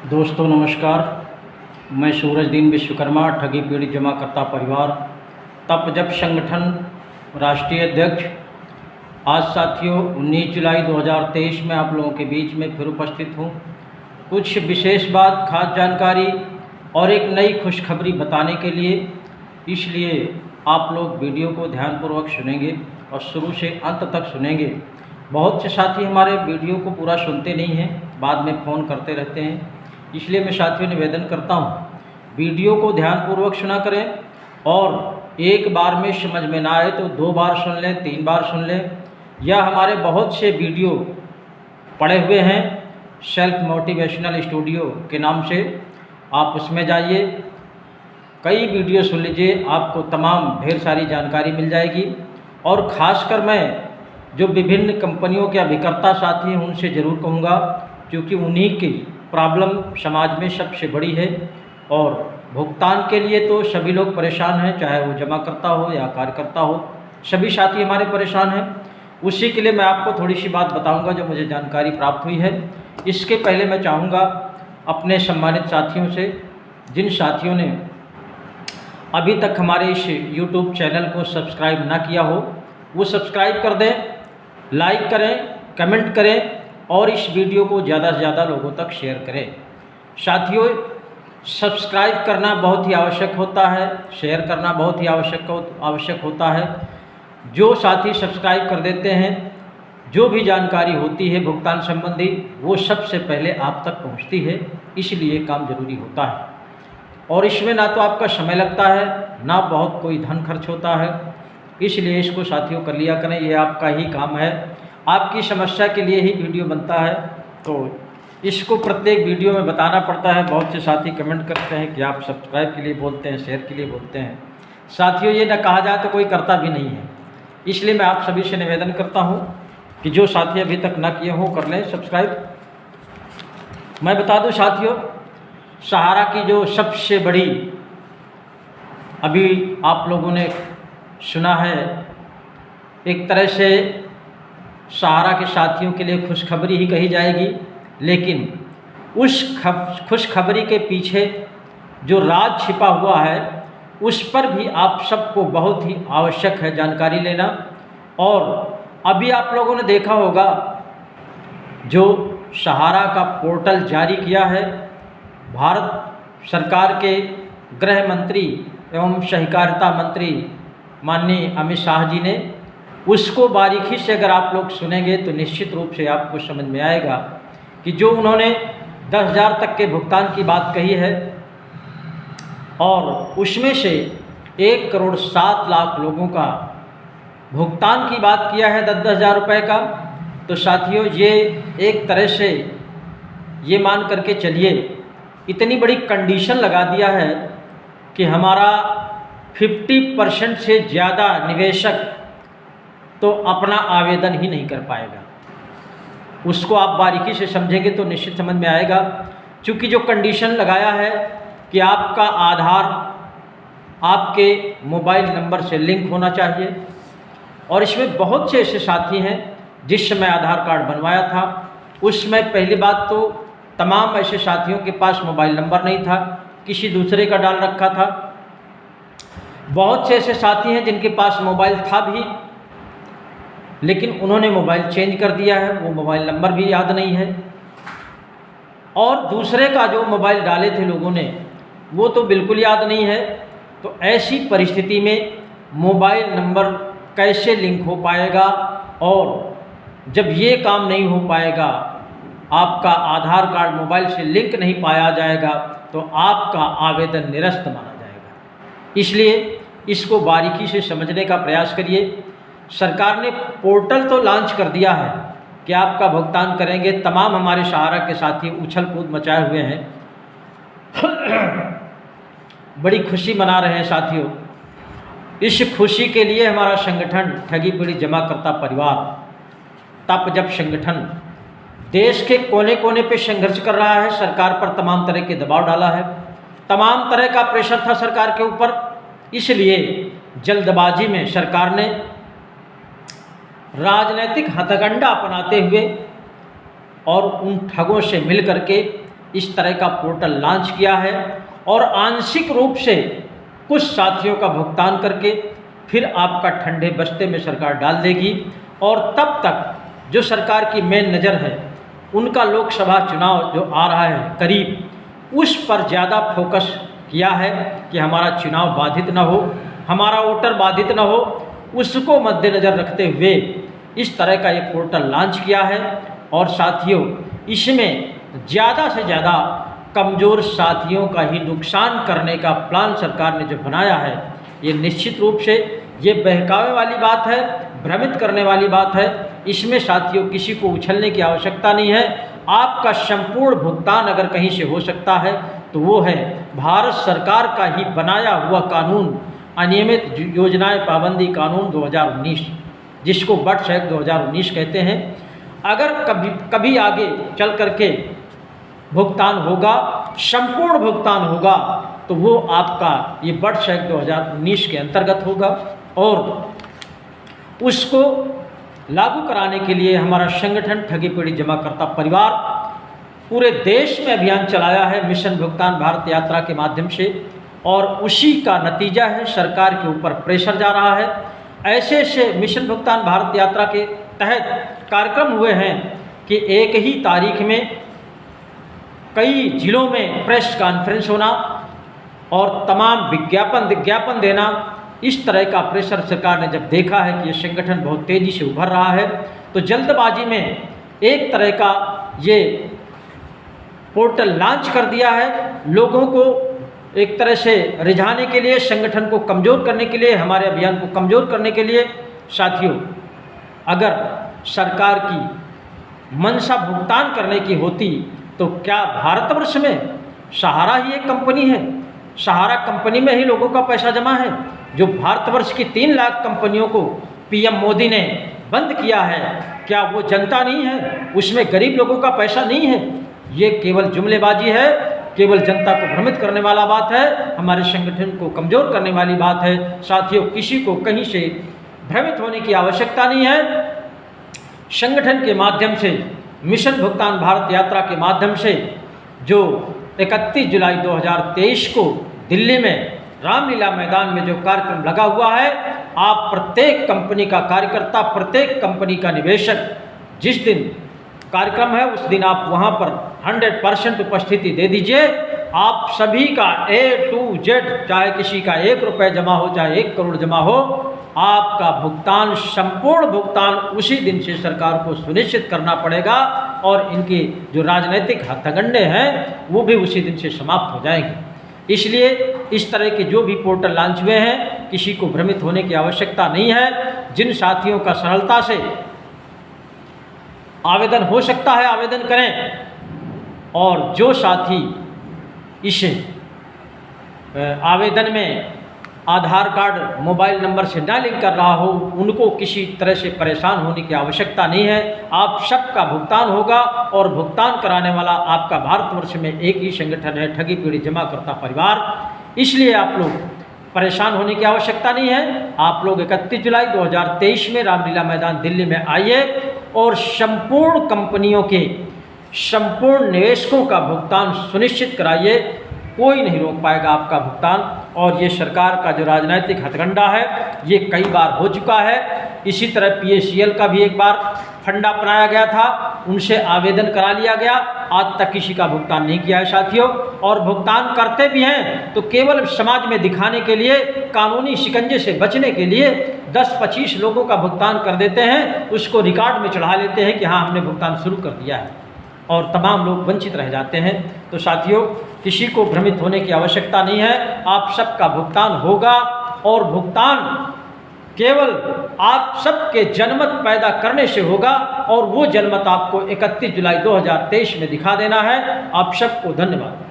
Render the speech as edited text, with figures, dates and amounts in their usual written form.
दोस्तों नमस्कार। मैं सूरजदीन विश्वकर्मा, ठगी पीड़ित जमाकर्ता परिवार तप जप संगठन राष्ट्रीय अध्यक्ष। आज साथियों 19 जुलाई 2023 में आप लोगों के बीच में फिर उपस्थित हूँ। कुछ विशेष बात, खास जानकारी और एक नई खुशखबरी बताने के लिए। इसलिए आप लोग वीडियो को ध्यानपूर्वक सुनेंगे और शुरू से अंत तक सुनेंगे। बहुत से साथी हमारे वीडियो को पूरा सुनते नहीं हैं, बाद में फ़ोन करते रहते हैं। इसलिए मैं साथियों निवेदन करता हूँ, वीडियो को ध्यानपूर्वक सुना करें और एक बार में समझ में ना आए तो 2 बार सुन लें, 3 बार सुन लें। या हमारे बहुत से वीडियो पड़े हुए हैं सेल्फ मोटिवेशनल स्टूडियो के नाम से, आप उसमें जाइए, कई वीडियो सुन लीजिए, आपको तमाम ढेर सारी जानकारी मिल जाएगी। और ख़ासकर मैं जो विभिन्न कंपनियों के अभिकर्ता साथी हैं उनसे ज़रूर कहूँगा, क्योंकि उन्हीं की प्रॉब्लम समाज में सबसे बड़ी है। और भुगतान के लिए तो सभी लोग परेशान हैं, चाहे वो जमाकर्ता हो या कार्यकर्ता हो, सभी साथी हमारे परेशान हैं। उसी के लिए मैं आपको थोड़ी सी बात बताऊंगा जो मुझे जानकारी प्राप्त हुई है। इसके पहले मैं चाहूँगा अपने सम्मानित साथियों से, जिन साथियों ने अभी तक हमारे इस YouTube चैनल को सब्सक्राइब ना किया हो, वो सब्सक्राइब कर दें, लाइक करें, कमेंट करें और इस वीडियो को ज़्यादा से ज़्यादा लोगों तक शेयर करें। साथियों, सब्सक्राइब करना बहुत ही आवश्यक होता है, शेयर करना बहुत ही आवश्यक होता है। जो साथी सब्सक्राइब कर देते हैं, जो भी जानकारी होती है भुगतान संबंधी, वो सबसे पहले आप तक पहुंचती है। इसलिए काम ज़रूरी होता है और इसमें ना तो आपका समय लगता है, ना बहुत कोई धन खर्च होता है। इसलिए इसको साथियों कर लिया करें, ये आपका ही काम है, आपकी समस्या के लिए ही वीडियो बनता है। तो इसको प्रत्येक वीडियो में बताना पड़ता है। बहुत से साथी कमेंट करते हैं कि आप सब्सक्राइब के लिए बोलते हैं, शेयर के लिए बोलते हैं। साथियों, ये ना कहा जाए तो कोई करता भी नहीं है। इसलिए मैं आप सभी से निवेदन करता हूँ कि जो साथी अभी तक ना किए हों कर लें सब्सक्राइब। मैं बता दूँ साथियों, सहारा की जो सबसे बड़ी, अभी आप लोगों ने सुना है, एक तरह से सहारा के साथियों के लिए खुशखबरी ही कही जाएगी, लेकिन उस खुशखबरी के पीछे जो राज छिपा हुआ है उस पर भी आप सबको बहुत ही आवश्यक है जानकारी लेना। और अभी आप लोगों ने देखा होगा जो सहारा का पोर्टल जारी किया है भारत सरकार के गृह मंत्री एवं सहकारिता मंत्री माननीय अमित शाह जी ने, उसको बारीकी से अगर आप लोग सुनेंगे तो निश्चित रूप से आपको समझ में आएगा कि जो उन्होंने 10,000 तक के भुगतान की बात कही है और उसमें से 1,07,00,000 लोगों का भुगतान की बात किया है 10,000 रुपये का। तो साथियों, ये एक तरह से ये मान करके चलिए, इतनी बड़ी कंडीशन लगा दिया है कि हमारा 50% से ज़्यादा निवेशक तो अपना आवेदन ही नहीं कर पाएगा। उसको आप बारीकी से समझेंगे तो निश्चित समझ में आएगा। क्योंकि जो कंडीशन लगाया है कि आपका आधार आपके मोबाइल नंबर से लिंक होना चाहिए, और इसमें बहुत से ऐसे साथी हैं जिस समय आधार कार्ड बनवाया था उसमें पहली बात तो तमाम ऐसे साथियों के पास मोबाइल नंबर नहीं था, किसी दूसरे का डाल रखा था। बहुत से ऐसे साथी हैं जिनके पास मोबाइल था भी, लेकिन उन्होंने मोबाइल चेंज कर दिया है, वो मोबाइल नंबर भी याद नहीं है। और दूसरे का जो मोबाइल डाले थे लोगों ने वो तो बिल्कुल याद नहीं है। तो ऐसी परिस्थिति में मोबाइल नंबर कैसे लिंक हो पाएगा, और जब ये काम नहीं हो पाएगा, आपका आधार कार्ड मोबाइल से लिंक नहीं पाया जाएगा, तो आपका आवेदन निरस्त माना जाएगा। इसलिए इसको बारीकी से समझने का प्रयास करिए। सरकार ने पोर्टल तो लॉन्च कर दिया है कि आपका भुगतान करेंगे। तमाम हमारे सहारा के साथी उछल कूद मचाए हुए हैं, बड़ी खुशी मना रहे हैं साथियों। इस खुशी के लिए हमारा संगठन ठगी पीड़ित जमाकर्ता परिवार तप जप संगठन देश के कोने कोने पे संघर्ष कर रहा है। सरकार पर तमाम तरह के दबाव डाला है, तमाम तरह का प्रेशर था सरकार के ऊपर। इसलिए जल्दबाजी में सरकार ने राजनीतिक हथकंडा अपनाते हुए और उन ठगों से मिल करके इस तरह का पोर्टल लॉन्च किया है और आंशिक रूप से कुछ साथियों का भुगतान करके फिर आपका ठंडे बस्ते में सरकार डाल देगी। और तब तक जो सरकार की मेन नज़र है उनका लोकसभा चुनाव जो आ रहा है करीब, उस पर ज़्यादा फोकस किया है कि हमारा चुनाव बाधित न हो, हमारा वोटर बाधित न हो, उसको मद्देनज़र रखते हुए इस तरह का ये पोर्टल लॉन्च किया है। और साथियों, इसमें ज़्यादा से ज़्यादा कमज़ोर साथियों का ही नुकसान करने का प्लान सरकार ने जो बनाया है, ये निश्चित रूप से ये बहकावे वाली बात है, भ्रमित करने वाली बात है। इसमें साथियों किसी को उछलने की आवश्यकता नहीं है। आपका संपूर्ण भुगतान अगर कहीं से हो सकता है तो वो है भारत सरकार का ही बनाया हुआ कानून, अनियमित योजनाएं पाबंदी कानून 2019, जिसको बट्स एक्ट 2019 कहते हैं। अगर कभी आगे चल करके भुगतान होगा, संपूर्ण भुगतान होगा, तो वो आपका ये बट्स एक्ट 2019 के अंतर्गत होगा। और उसको लागू कराने के लिए हमारा संगठन ठगी पीड़ित जमाकर्ता परिवार पूरे देश में अभियान चलाया है मिशन भुगतान भारत यात्रा के माध्यम से, और उसी का नतीजा है सरकार के ऊपर प्रेशर जा रहा है। ऐसे ऐसे मिशन भुगतान भारत यात्रा के तहत कार्यक्रम हुए हैं कि एक ही तारीख में कई जिलों में प्रेस कॉन्फ्रेंस होना और तमाम विज्ञापन देना। इस तरह का प्रेशर सरकार ने जब देखा है कि ये संगठन बहुत तेज़ी से उभर रहा है, तो जल्दबाजी में एक तरह का ये पोर्टल लॉन्च कर दिया है। लोगों को एक तरह से रिझाने के लिए, संगठन को कमज़ोर करने के लिए, हमारे अभियान को कमज़ोर करने के लिए। साथियों, अगर सरकार की मंशा भुगतान करने की होती तो क्या भारतवर्ष में सहारा ही एक कंपनी है? सहारा कंपनी में ही लोगों का पैसा जमा है। जो भारतवर्ष की 3 लाख कंपनियों को पीएम मोदी ने बंद किया है, क्या वो जनता नहीं है? उसमें गरीब लोगों का पैसा नहीं है? ये केवल जुमलेबाजी है, केवल जनता को भ्रमित करने वाला बात है, हमारे संगठन को कमज़ोर करने वाली बात है। साथियों, किसी को कहीं से भ्रमित होने की आवश्यकता नहीं है। संगठन के माध्यम से, मिशन भुगतान भारत यात्रा के माध्यम से जो 31 जुलाई 2023 को दिल्ली में रामलीला मैदान में जो कार्यक्रम लगा हुआ है, आप प्रत्येक कंपनी का कार्यकर्ता, प्रत्येक कंपनी का निवेशक, जिस दिन कार्यक्रम है उस दिन आप वहां पर 100% उपस्थिति दे दीजिए। आप सभी का A to Z, चाहे किसी का 1 रुपये जमा हो, चाहे 1 करोड़ जमा हो, आपका भुगतान, संपूर्ण भुगतान उसी दिन से सरकार को सुनिश्चित करना पड़ेगा। और इनकी जो राजनीतिक हथकंडे हैं वो भी उसी दिन से समाप्त हो जाएंगे। इसलिए इस तरह के जो भी पोर्टल लॉन्च हुए हैं, किसी को भ्रमित होने की आवश्यकता नहीं है। जिन साथियों का सरलता से आवेदन हो सकता है, आवेदन करें। और जो साथी इस आवेदन में आधार कार्ड मोबाइल नंबर से ना लिंक कर रहा हो, उनको किसी तरह से परेशान होने की आवश्यकता नहीं है। आप सबका भुगतान होगा और भुगतान कराने वाला आपका भारतवर्ष में एक ही संगठन है, ठगी पीड़ित जमाकर्ता परिवार। इसलिए आप लोग परेशान होने की आवश्यकता नहीं है। आप लोग 31 जुलाई 2023 में रामलीला मैदान दिल्ली में आइए और संपूर्ण कंपनियों के संपूर्ण निवेशकों का भुगतान सुनिश्चित कराइए। कोई नहीं रोक पाएगा आपका भुगतान। और ये सरकार का जो राजनीतिक हथकंडा है ये कई बार हो चुका है। इसी तरह PACL का भी एक बार फंडा अपनाया गया था, उनसे आवेदन करा लिया गया, आज तक किसी का भुगतान नहीं किया है साथियों। और भुगतान करते भी हैं तो केवल समाज में दिखाने के लिए, कानूनी शिकंजे से बचने के लिए 10-25 लोगों का भुगतान कर देते हैं, उसको रिकॉर्ड में चढ़ा लेते हैं कि हाँ हमने भुगतान शुरू कर दिया है, और तमाम लोग वंचित रह जाते हैं। तो साथियों, किसी को भ्रमित होने की आवश्यकता नहीं है। आप सबका भुगतान होगा और भुगतान केवल आप सबके जनमत पैदा करने से होगा, और वो जनमत आपको 31 जुलाई 2023 में दिखा देना है। आप सबको धन्यवाद।